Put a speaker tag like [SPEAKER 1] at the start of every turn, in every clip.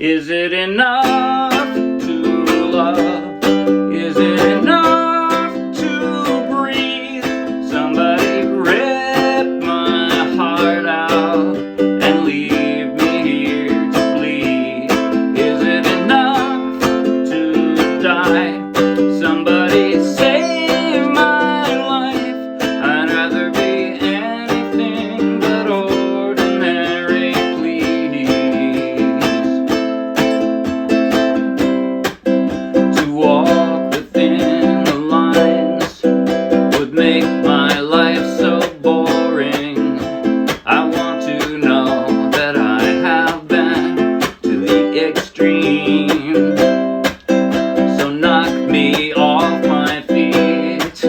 [SPEAKER 1] Is it enough to love? Is it enough to breathe? Somebody rip my heart out and leave me here to bleed. Is it enough to die? Somebody save my life. I'd rather be anything but ordinary, please. To walk within the lines would make my life so boring. I want to know that I have been to the extreme. So knock me off my feet.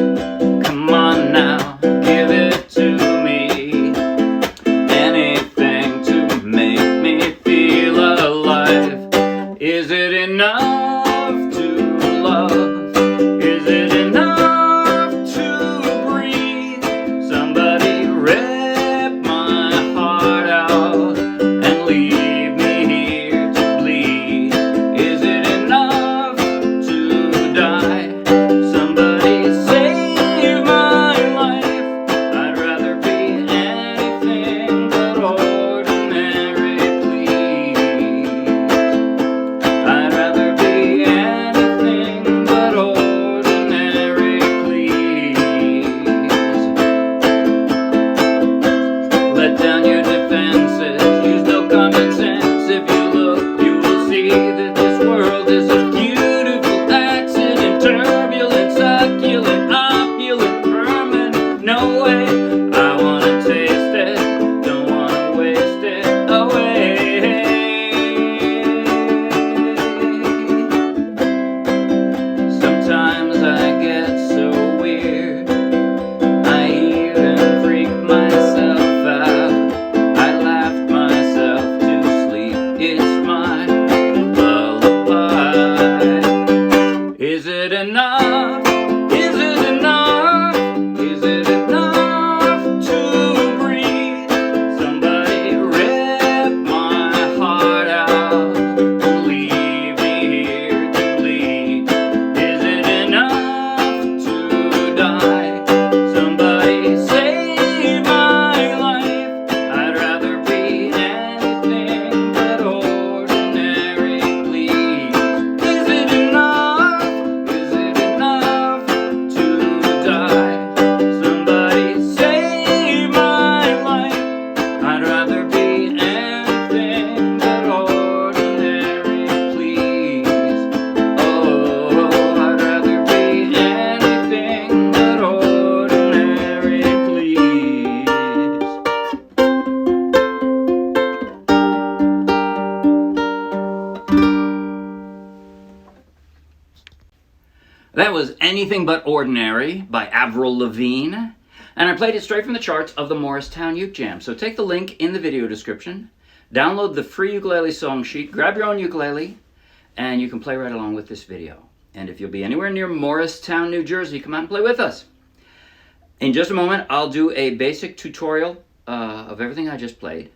[SPEAKER 1] Come on now, give it to me. Anything to make me feel alive. Is it enough to love? Is it enough to breathe? Somebody rip my heart out and leave me here to bleed. Is it enough to die? Somebody save my life. I'd rather be anything but ordinary, please. I'd rather be anything but ordinary, please. Let down your defenses, use no common sense. If you look, you will see that this world is a beautiful accident. Turbulent, succulent, opulent, permanent. No way, I wanna taste it, don't wanna waste it away. Sometimes I get so weird, I even freak myself out. I laugh myself to sleep, it's my lullaby. Is it enough? Is it enough? Is it enough to breathe? Somebody rip my heart out and leave me here to bleed. Is it enough to die? Somebody save my life. I'd rather be anything but ordinary, please. Is it enough? Is it enough to die? Somebody save my life. I'd rather be anything but ordinary, please. Oh, I'd rather be anything but ordinary, please. That was Anything But Ordinary by Avril Lavigne, and I played it straight from the charts of the Morristown Uke Jam. So take the link in the video description, download the free ukulele song sheet, grab your own ukulele, and you can play right along with this video. And if you'll be anywhere near Morristown, New Jersey, come out and play with us. In just a moment, I'll do a basic tutorial of everything I just played.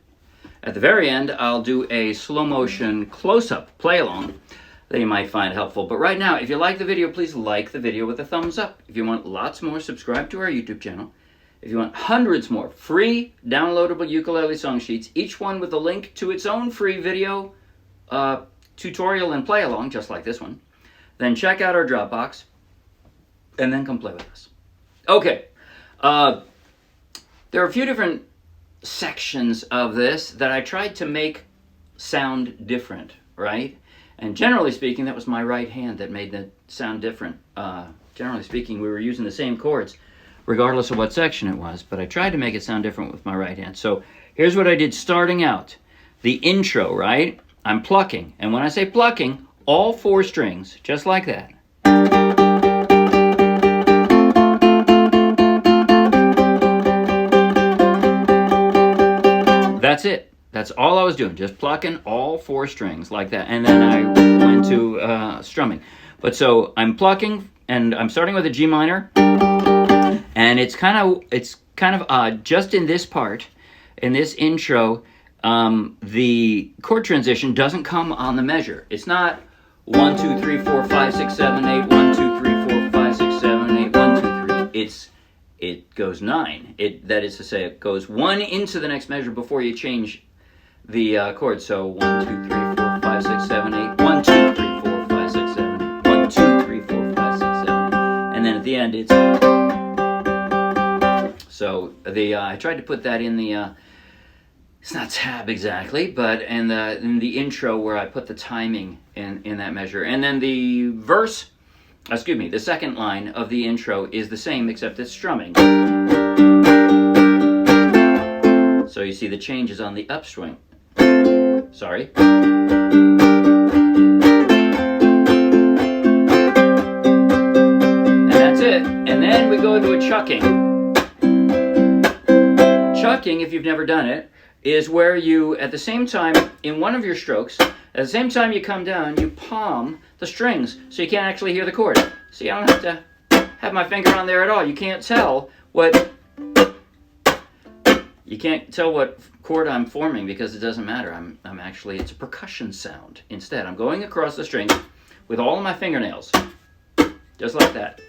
[SPEAKER 1] At the very end, I'll do a slow motion close-up play along that you might find helpful. But right now, if you like the video, please like the video with a thumbs up. If you want lots more, subscribe to our YouTube channel. If you want hundreds more free downloadable ukulele song sheets, each one with a link to its own free video tutorial and play along, just like this one, then check out our Dropbox and then come play with us. Okay, there are a few different sections of this that I tried to make sound different, right? And generally speaking, that was my right hand that made the sound different. Generally speaking, we were using the same chords, regardless of what section it was, but I tried to make it sound different with my right hand. So here's what I did starting out. The intro, right? I'm plucking, and when I say plucking, all four strings, just like that. That's it. That's all I was doing, just plucking all four strings like that. And then I went to strumming. But so I'm plucking, and I'm starting with a G minor, and it's kind of odd. Just in this part, in this intro, the chord transition doesn't come on the measure. It's not 1, 2, 3, 4, 5, 6, 7, 8, 1, 2, 3, 4, 5, 6, 7, 8, 1, 2, 3. It goes 9. That is to say, it goes 1 into the next measure before you change the chord. So 1, 2, 3, 4, 5, 6, 7, 8, 1, 2, 3, 4, 5, 6, 7, 8, 1, 2, 3, 4, 5, 6, 7, 8. And then at the end, it's... So I tried to put that in the... it's not tab exactly, but in the intro where I put the timing in that measure. And then the verse, excuse me, the second line of the intro is the same, except it's strumming. So you see the changes on the upswing. Sorry. And that's it. And then we go to a chucking. Chucking, if you've never done it, is where you, at the same time, in one of your strokes, at the same time you come down, you palm the strings, so you can't actually hear the chord. See, I don't have to have my finger on there at all. You can't tell what chord I'm forming because it doesn't matter. I'm actually, it's a percussion sound. Instead, I'm going across the strings with all of my fingernails, just like that,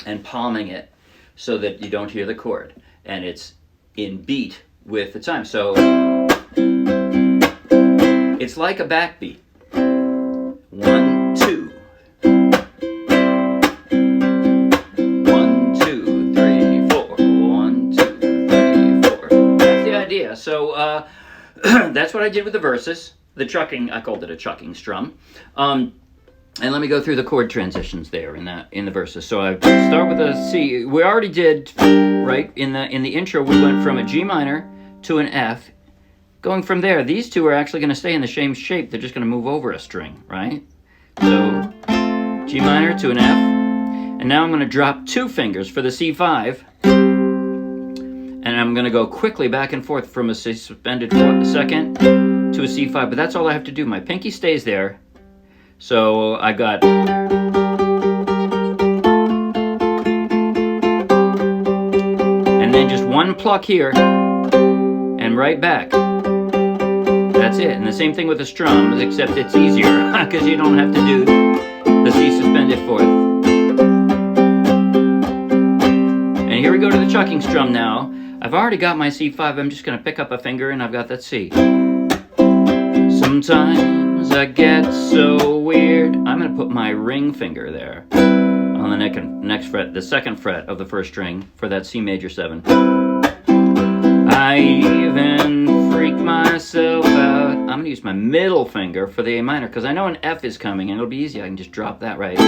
[SPEAKER 1] and palming it so that you don't hear the chord. And it's in beat with the time. So it's like a backbeat. 1, 2. 1, 2, 3, 4. 1, 2, 3, 4. That's the idea. So that's what I did with the verses. The chucking, I called it a chucking strum. And let me go through the chord transitions there in the verses. So I start with a C. We already did, right, in the intro, we went from a G minor to an F. Going from there, these two are actually going to stay in the same shape. They're just going to move over a string, right? So G minor to an F. And now I'm going to drop 2 fingers for the C5. And I'm going to go quickly back and forth from a suspended second to a C5. But that's all I have to do. My pinky stays there. So I got... And then just 1 pluck here. And right back. That's it. And the same thing with the strums, except it's easier because you don't have to do the C suspended 4th. And here we go to the chucking strum now. I've already got my C5. I'm just going to pick up a finger and I've got that C. Sometimes I get so weird. I'm going to put my ring finger there on the next fret, the 2nd fret of the 1st string for that C major 7. I even freak myself out. I'm going to use my middle finger for the A minor because I know an F is coming and it'll be easy. I can just drop that right. I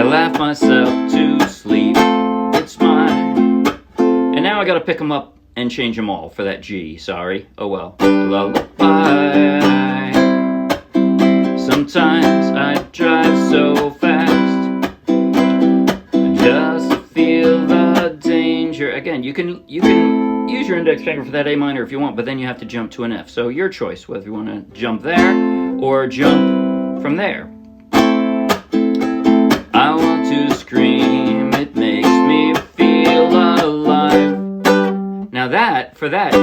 [SPEAKER 1] laugh myself to sleep. It's mine. And now I got to pick them up and change them all for that G. Sorry. Oh well. Lullaby. Sometimes I drive so fast just to feel the danger. Again, you can use your index finger for that A minor if you want, but then you have to jump to an F. So your choice, whether you want to jump there or jump from there. I want to scream, it makes me feel alive. Now for that,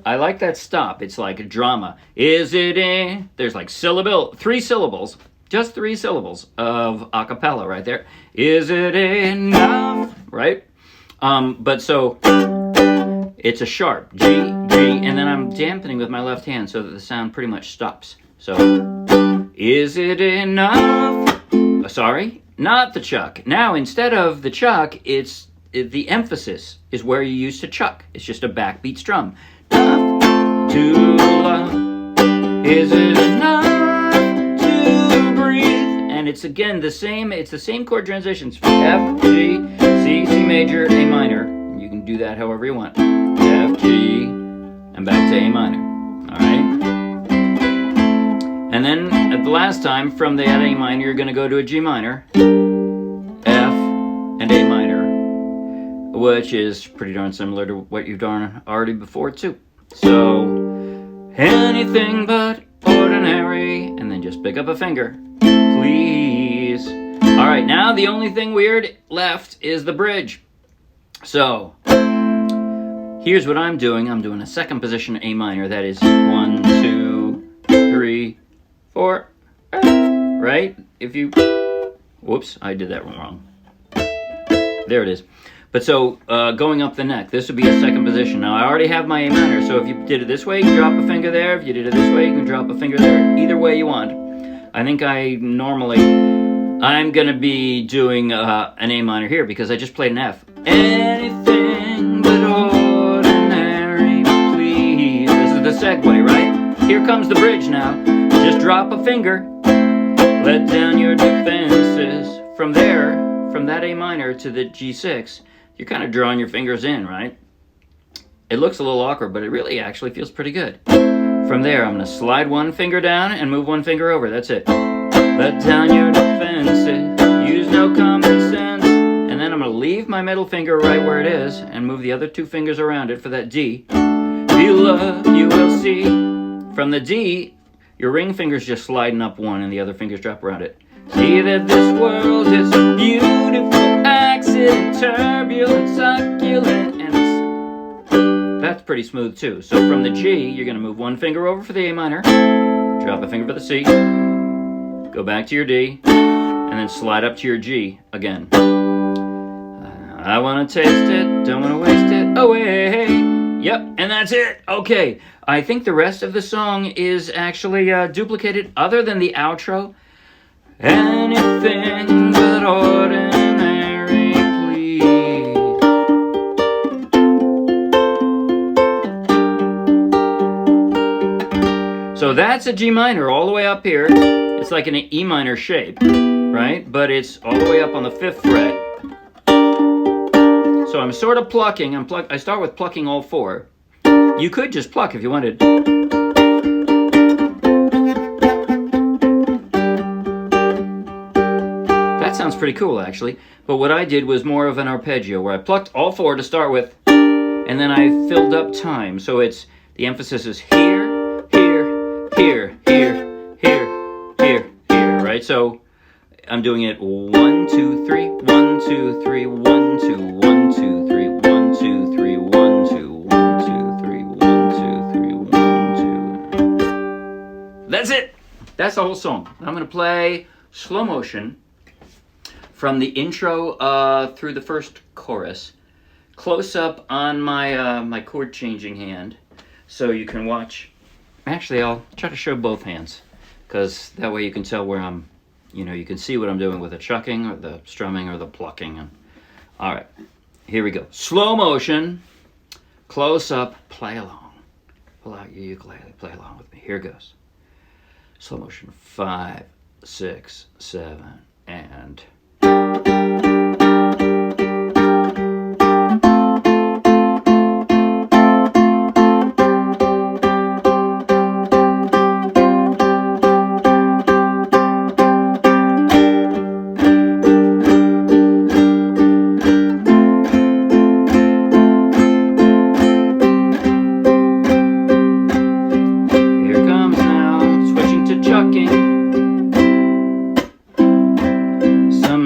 [SPEAKER 1] I like that stop. It's like a drama. Is it in? There's like 3 syllables, just 3 syllables of a cappella right there. Is it enough? Right? But so it's a sharp G, and then I'm dampening with my left hand so that the sound pretty much stops. So, is it enough? Sorry, not the chuck. Now, instead of the chuck, the emphasis is where you used to chuck. It's just a backbeat strum. Enough to love. Is it enough to breathe? And it's again the same. It's the same chord transitions. F, G, C, C major, A minor. You can do that however you want. F, G, and back to A minor. All right. And then at the last time, from the A minor, you're going to go to a G minor, F, and A minor, which is pretty darn similar to what you've done already before too. So, anything but ordinary, and then just pick up a finger, please. All right, now the only thing weird left is the bridge. So, Here's what I'm doing. I'm doing a second position A minor. That is 1, 2, 3, 4. Right? If you... Whoops, I did that wrong. There it is. But so, going up the neck, this would be a second position. Now, I already have my A minor, so if you did it this way, you can drop a finger there. If you did it this way, you can drop a finger there. Either way you want. I think I'm going to be doing an A minor here because I just played an F. Anything but ordinary, please. This is the segue, right? Here comes the bridge now. Just drop a finger. Let down your defenses. From there, from that A minor to the G6, you're kind of drawing your fingers in, right? It looks a little awkward, but it really actually feels pretty good. From there, I'm going to slide one finger down and move one finger over. That's it. Let down your defenses. Use no common sense. And then I'm going to leave my middle finger right where it is and move the other two fingers around it for that D. Feel love, you will see. From the D, your ring finger's just sliding up one and the other fingers drop around it. See that this world is a beautiful accident, turbulent, succulent, and that's pretty smooth too. So from the G, you're going to move one finger over for the A minor, drop a finger for the C, go back to your D, and then slide up to your G again. I want to taste it, don't want to waste it away. Yep, and that's it. Okay, I think the rest of the song is actually duplicated other than the outro. Anything but ordinary, please. So that's a G minor all the way up here. It's like an E minor shape, right? But it's all the way up on the 5th fret. So I'm sort of plucking. I start with plucking all 4. You could just pluck if you wanted. Sounds pretty cool actually, but what I did was more of an arpeggio where I plucked all 4 to start with and then I filled up time, so it's the emphasis is here, here, here, here, here, here, here, right? So I'm doing it 1, 2, 3, 1, 2, 3, 1, 2, 1, 2, 3, 1, 2, 3, 1, 2, 1, 2, 3, 1, 2, 3, 1, 2. That's it. That's the whole song. I'm going to play slow motion from the intro through the first chorus, close up on my my chord changing hand, so you can watch. Actually, I'll try to show both hands, because that way you can tell where I'm. You can see what I'm doing with the chucking or the strumming or the plucking. And all right, here we go. Slow motion, close up, play along. Pull out your ukulele, play along with me. Here goes. Slow motion, 5, 6, 7, and.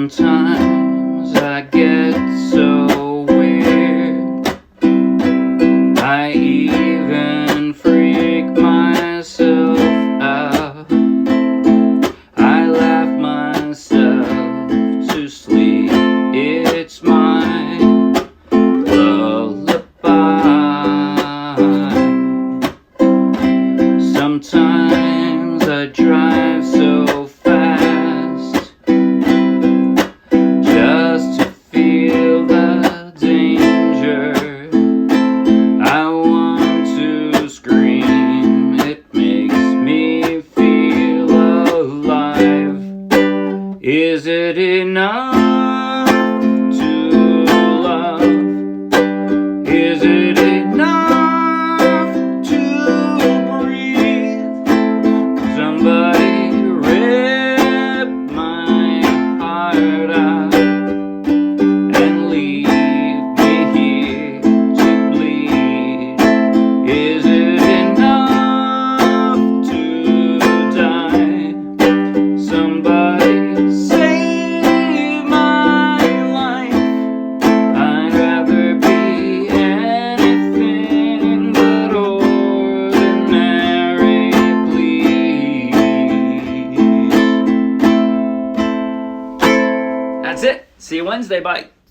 [SPEAKER 1] Sometimes I get so weird, I even freak myself out. I laugh myself to sleep, it's my lullaby. Sometimes I drive so fast just to feel the danger. I want to scream, it makes me feel alive. Is it enough to love? Is it enough to breathe? Somebody Wednesday. Bye.